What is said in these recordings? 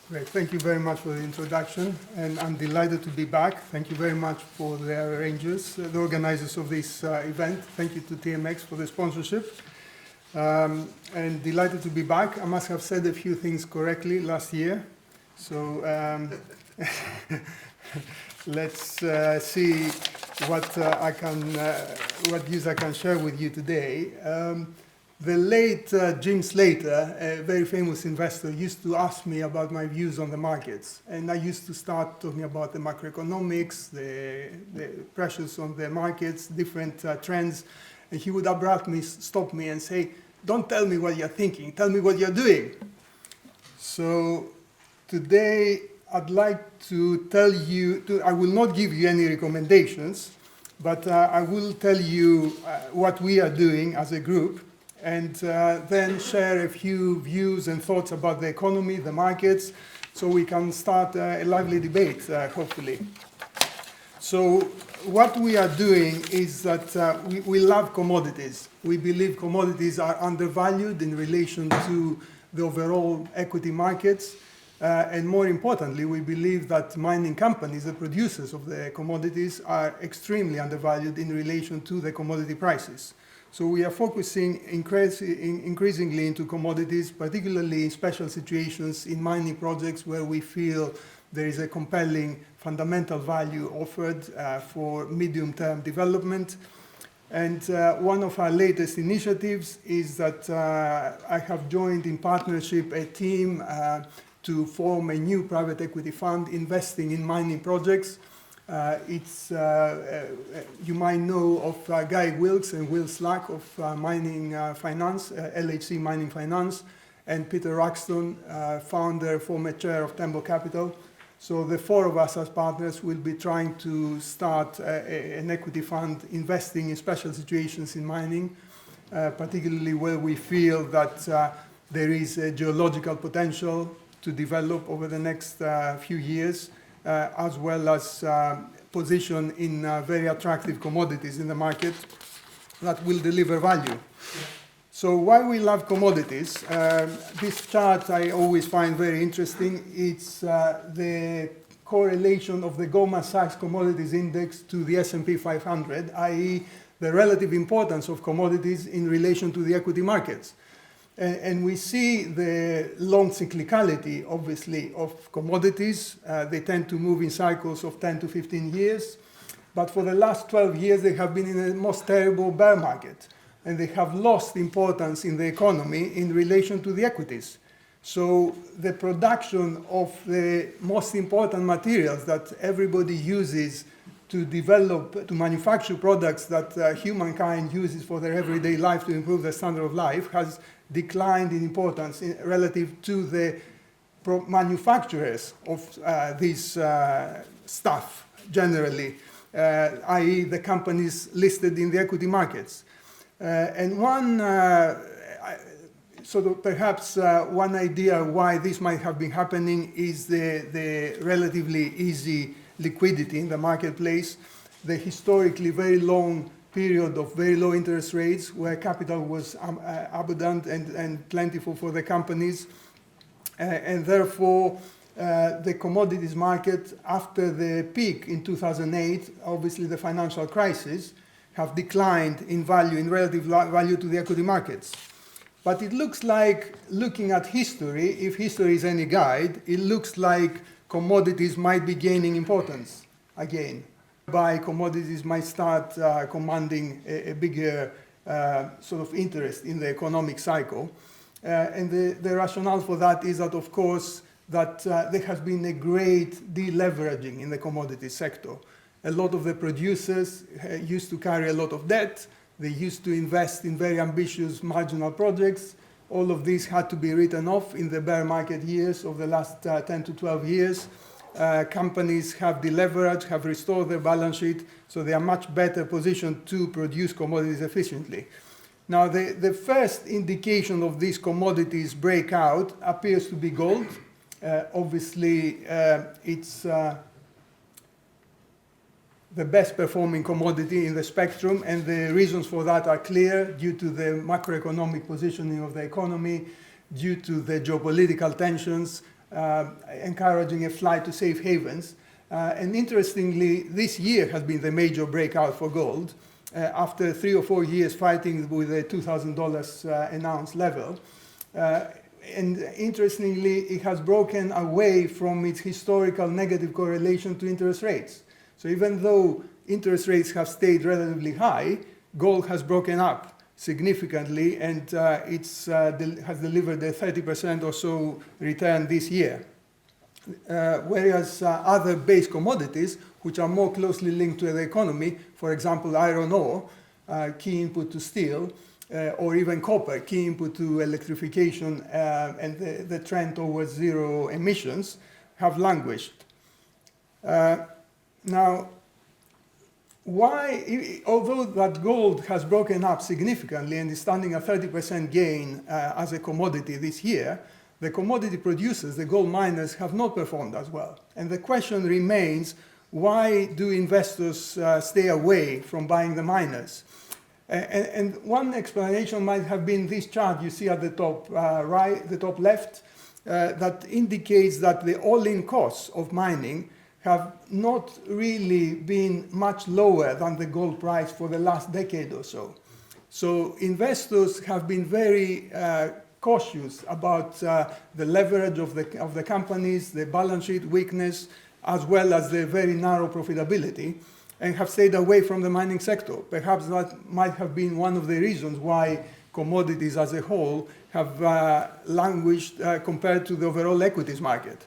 Great. Thank you very much for the introduction, and I'm delighted to be back. Thank you very much for the arrangers, the organizers of this event. Thank you to TMX for the sponsorship. And delighted to be back. I must have said a few things correctly last year. So let's see what views I can share with you today. The late Jim Slater, a very famous investor, used to ask me about my views on the markets. And I used to start talking about the macroeconomics, the pressures on the markets, different trends. And he would abruptly stop me and say, "Don't tell me what you're thinking, tell me what you're doing." So today I'd like to tell you, I will not give you any recommendations, but I will tell you what we are doing as a group, and then share a few views and thoughts about the economy, the markets, so we can start a lively debate, hopefully. So what we are doing is that we love commodities. We believe commodities are undervalued in relation to the overall equity markets. And more importantly, we believe that mining companies, the producers of the commodities, are extremely undervalued in relation to the commodity prices. So we are focusing increasingly into commodities, particularly in special situations in mining projects where we feel there is a compelling fundamental value offered for medium-term development. And one of our latest initiatives is that I have joined in partnership a team to form a new private equity fund investing in mining projects. You might know of Guy Wilkes and Will Slack of Mining Finance, LHC Mining Finance, and Peter Ruxton, founder, former chair of Tembo Capital. So the four of us as partners will be trying to start an equity fund investing in special situations in mining, particularly where we feel that there is a geological potential to develop over the next few years, as well as position in very attractive commodities in the market that will deliver value. So why we love commodities? This chart I always find very interesting. It's the correlation of the Goldman Sachs Commodities Index to the S&P 500, i.e. the relative importance of commodities in relation to the equity markets. And we see the long cyclicality, obviously, of commodities. They tend to move in cycles of 10 to 15 years. But for the last 12 years, they have been in the most terrible bear market. And they have lost importance in the economy in relation to the equities. So the production of the most important materials that everybody uses to develop, to manufacture products that humankind uses for their everyday life to improve their standard of life has declined in importance relative to the manufacturers of this stuff generally, i.e. the companies listed in the equity markets. And one perhaps one idea why this might have been happening is the relatively easy liquidity in the marketplace, the historically very long period of very low interest rates where capital was abundant and plentiful for the companies. And therefore, the commodities market after the peak in 2008, obviously the financial crisis, have declined in value, in relative value to the equity markets. But it looks like, looking at history, if history is any guide, it looks like commodities might be gaining importance again. By commodities might start commanding a bigger sort of interest in the economic cycle. And the rationale for that is that, of course, that there has been a great deleveraging in the commodity sector. A lot of the producers used to carry a lot of debt. They used to invest in very ambitious marginal projects. All of this had to be written off in the bear market years of the last 10 to 12 years. Companies have deleveraged, have restored their balance sheet, so they are much better positioned to produce commodities efficiently. Now, the first indication of these commodities breakout appears to be gold. Obviously, it's the best performing commodity in the spectrum, and the reasons for that are clear due to the macroeconomic positioning of the economy, due to the geopolitical tensions, encouraging a flight to safe havens. And interestingly, this year has been the major breakout for gold. After 3 or 4 years fighting with a $2,000 an ounce level. And interestingly, it has broken away from its historical negative correlation to interest rates. So even though interest rates have stayed relatively high, gold has broken up significantly, and has delivered a 30% or so return this year. Whereas other base commodities, which are more closely linked to the economy, for example, iron ore, key input to steel, or even copper, key input to electrification and the trend towards zero emissions, have languished. Now, although that gold has broken up significantly and is standing at 30% gain as a commodity this year, the commodity producers, the gold miners, have not performed as well. And the question remains, why do investors stay away from buying the miners? And one explanation might have been this chart you see at the top right, the top left, that indicates that the all-in costs of mining have not really been much lower than the gold price for the last decade or so. So investors have been very cautious about the leverage of the companies, the balance sheet weakness, as well as the very narrow profitability, and have stayed away from the mining sector. Perhaps that might have been one of the reasons why commodities as a whole have languished compared to the overall equities market.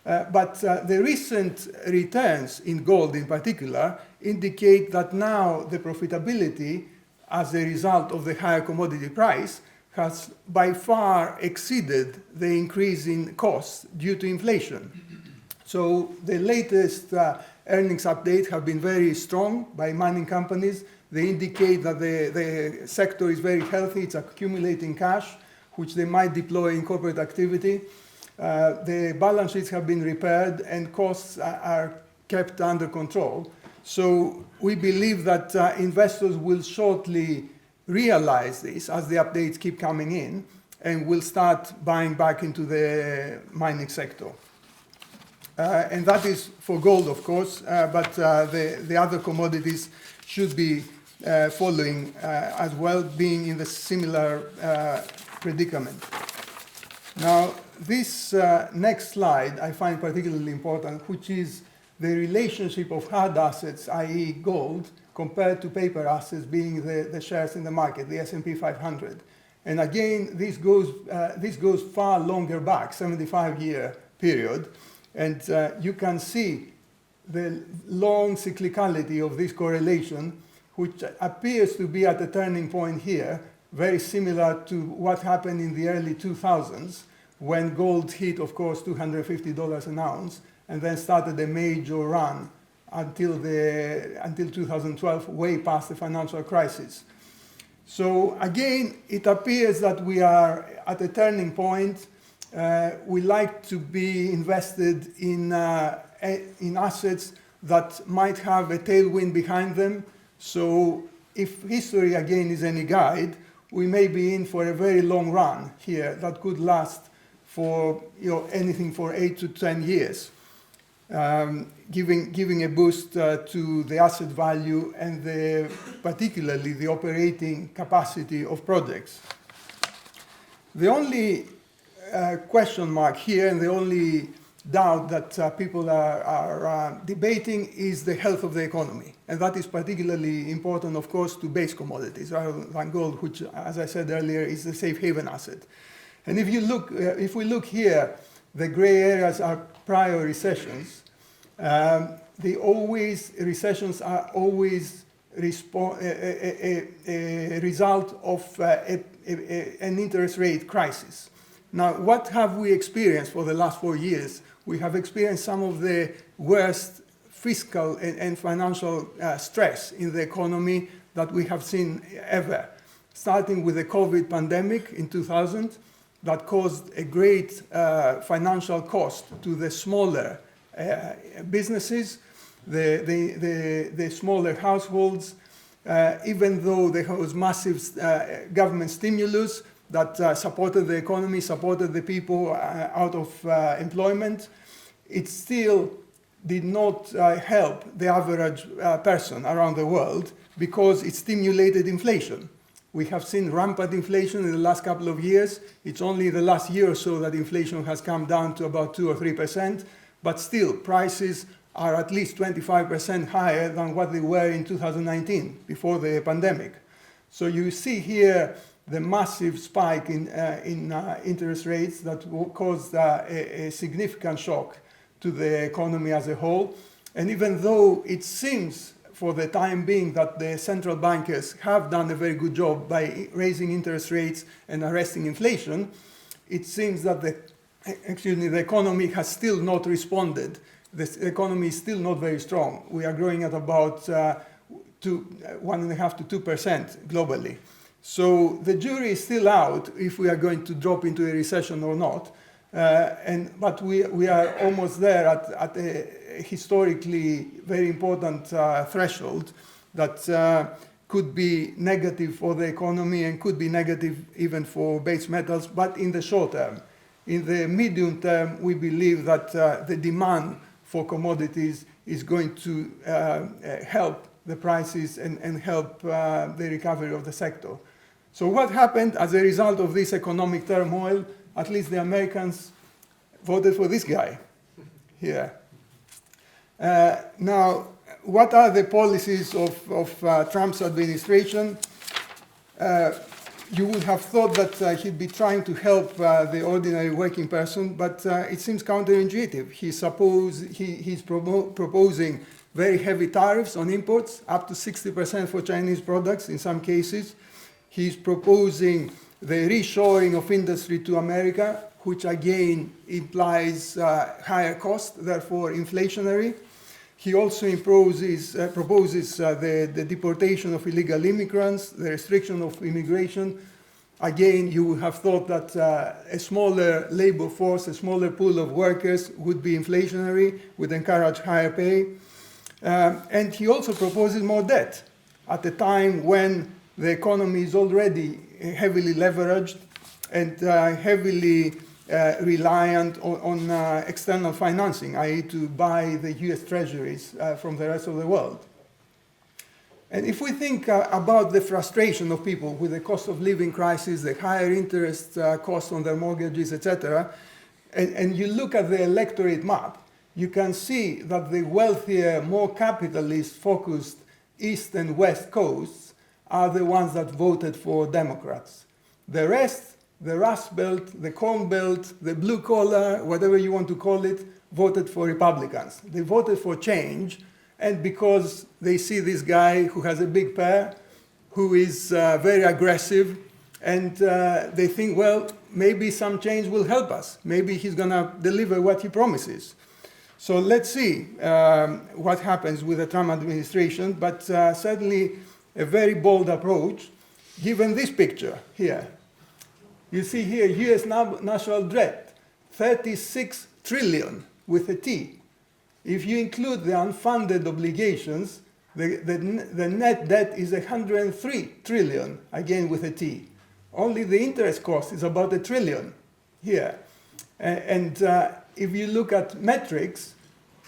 But the recent returns in gold in particular indicate that now the profitability as a result of the higher commodity price has by far exceeded the increase in costs due to inflation. So the latest earnings updates have been very strong by mining companies. They indicate that the sector is very healthy, it's accumulating cash, which they might deploy in corporate activity. The balance sheets have been repaired and costs are kept under control. So we believe that investors will shortly realize this as the updates keep coming in and will start buying back into the mining sector. And that is for gold, of course, but the other commodities should be following as well, being in the similar predicament. Now, this next slide I find particularly important, which is the relationship of hard assets, i.e. gold, compared to paper assets being the shares in the market, the S&P 500. And again, this goes far longer back, 75-year period. And you can see the long cyclicality of this correlation, which appears to be at a turning point here, very similar to what happened in the early 2000s, when gold hit, of course, $250 an ounce, and then started a major run until 2012, way past the financial crisis. So again, it appears that we are at a turning point. We like to be invested in assets that might have a tailwind behind them. So if history again is any guide, we may be in for a very long run here that could last for anything for 8 to 10 years, giving a boost to the asset value and particularly the operating capacity of projects. The only question mark here and the only doubt that people are debating is the health of the economy. And that is particularly important, of course, to base commodities rather than gold, which, as I said earlier, is the safe haven asset. And if we look here, the gray areas are prior recessions. Recessions are always a result of an interest rate crisis. Now, what have we experienced for the last 4 years? We have experienced some of the worst fiscal and financial stress in the economy that we have seen ever, starting with the COVID pandemic in 2000, that caused a great financial cost to the smaller businesses, the smaller households. Even though there was massive government stimulus, that supported the economy, supported the people out of employment, it still did not help the average person around the world because it stimulated inflation. We have seen rampant inflation in the last couple of years. It's only the last year or so that inflation has come down to about 2 or 3%, but still prices are at least 25% higher than what they were in 2019, before the pandemic. So you see here the massive spike in interest rates that caused a significant shock to the economy as a whole. And even though it seems for the time being that the central bankers have done a very good job by raising interest rates and arresting inflation, it seems that the economy has still not responded. The economy is still not very strong. We are growing at about 1.5% to 2% globally. So the jury is still out if we are going to drop into a recession or not. But we are almost there at a historically very important threshold that could be negative for the economy and could be negative even for base metals, but in the short term. In the medium term, we believe that the demand for commodities is going to help the prices and help the recovery of the sector. So what happened as a result of this economic turmoil? At least the Americans voted for this guy here. Now, what are the policies of Trump's administration? You would have thought that he'd be trying to help the ordinary working person, but it seems counterintuitive. He's proposing very heavy tariffs on imports, up to 60% for Chinese products in some cases. He's proposing the reshoring of industry to America, which again implies higher cost, therefore inflationary. He also proposes the deportation of illegal immigrants, the restriction of immigration. Again, you would have thought that a smaller labor force, a smaller pool of workers would be inflationary, would encourage higher pay. And he also proposes more debt at a time when the economy is already heavily leveraged and heavily reliant on external financing, i.e. to buy the US treasuries from the rest of the world. And if we think about the frustration of people with the cost of living crisis, the higher interest costs on their mortgages, etc., and you look at the electorate map, you can see that the wealthier, more capitalist-focused East and West coasts are the ones that voted for Democrats. The rest, the Rust Belt, the Corn Belt, the blue collar, whatever you want to call it, voted for Republicans. They voted for change, and because they see this guy who has a big pair, who is very aggressive, and they think, well, maybe some change will help us. Maybe he's going to deliver what he promises. So let's see what happens with the Trump administration, but certainly a very bold approach, given this picture here. You see here, US national debt, 36 trillion with a T. If you include the unfunded obligations, the net debt is 103 trillion, again with a T. Only the interest cost is about $1 trillion here. And if you look at metrics,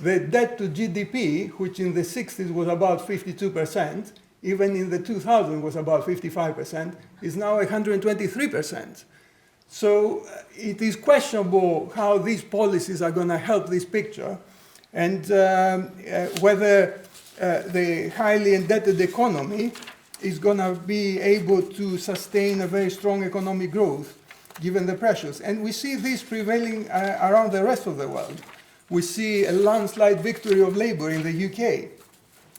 the debt to GDP, which in the 60s was about 52%, even in the 2000s was about 55%, is now 123%. So it is questionable how these policies are going to help this picture, and whether the highly indebted economy is going to be able to sustain a very strong economic growth given the pressures. And we see this prevailing around the rest of the world. We see a landslide victory of Labour in the UK.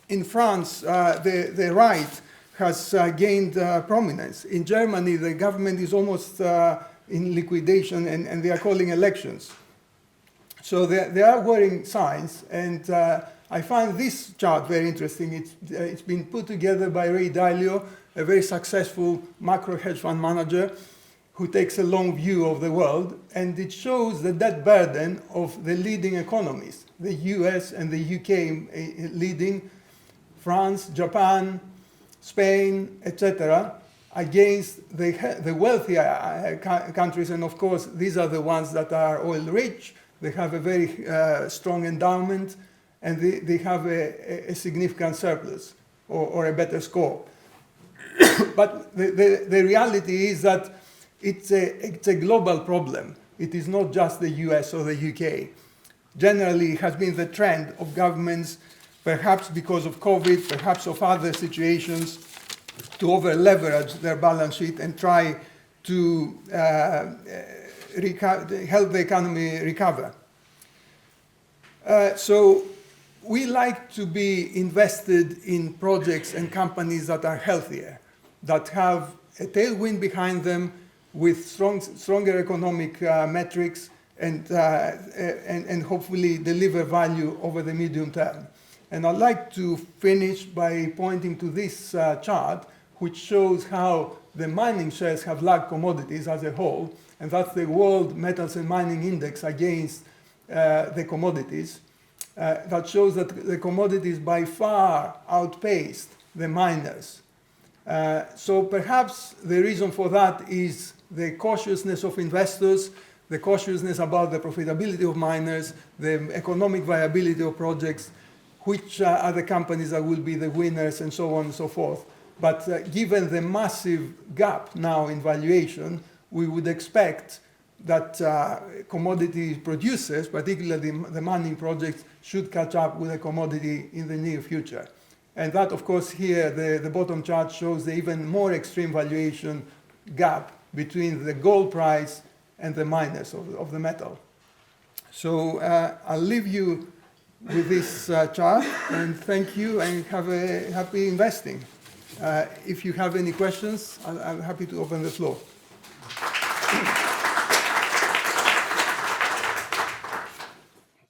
In France, the right has gained prominence. In Germany, the government is almost in liquidation, and they are calling elections. So there are worrying signs, and I find this chart very interesting. It's been put together by Ray Dalio, a very successful macro hedge fund manager who takes a long view of the world, and it shows the debt burden of the leading economies, the US and the UK leading, France, Japan, Spain, etc. against the wealthier countries, and of course these are the ones that are oil rich. They have a very strong endowment, and they have a significant surplus or a better score. But the reality is that it's a global problem. It is not just the US or the UK. Generally, it has been the trend of governments, perhaps because of COVID, perhaps of other situations, to over-leverage their balance sheet and try to help the economy recover. So we like to be invested in projects and companies that are healthier, that have a tailwind behind them with stronger economic metrics and hopefully deliver value over the medium term. And I'd like to finish by pointing to this chart, which shows how the mining shares have lagged commodities as a whole, and that's the World Metals and Mining Index against the commodities. That shows that the commodities by far outpaced the miners. So perhaps the reason for that is the cautiousness of investors, the cautiousness about the profitability of miners, the economic viability of projects, which are the companies that will be the winners, and so on and so forth. But given the massive gap now in valuation, we would expect that commodity producers, particularly the mining projects, should catch up with the commodity in the near future. And that, of course, here, the bottom chart shows the even more extreme valuation gap between the gold price and the miners of the metal. So I'll leave you with this chart, and thank you, and have a happy investing. If you have any questions, I'm happy to open the floor.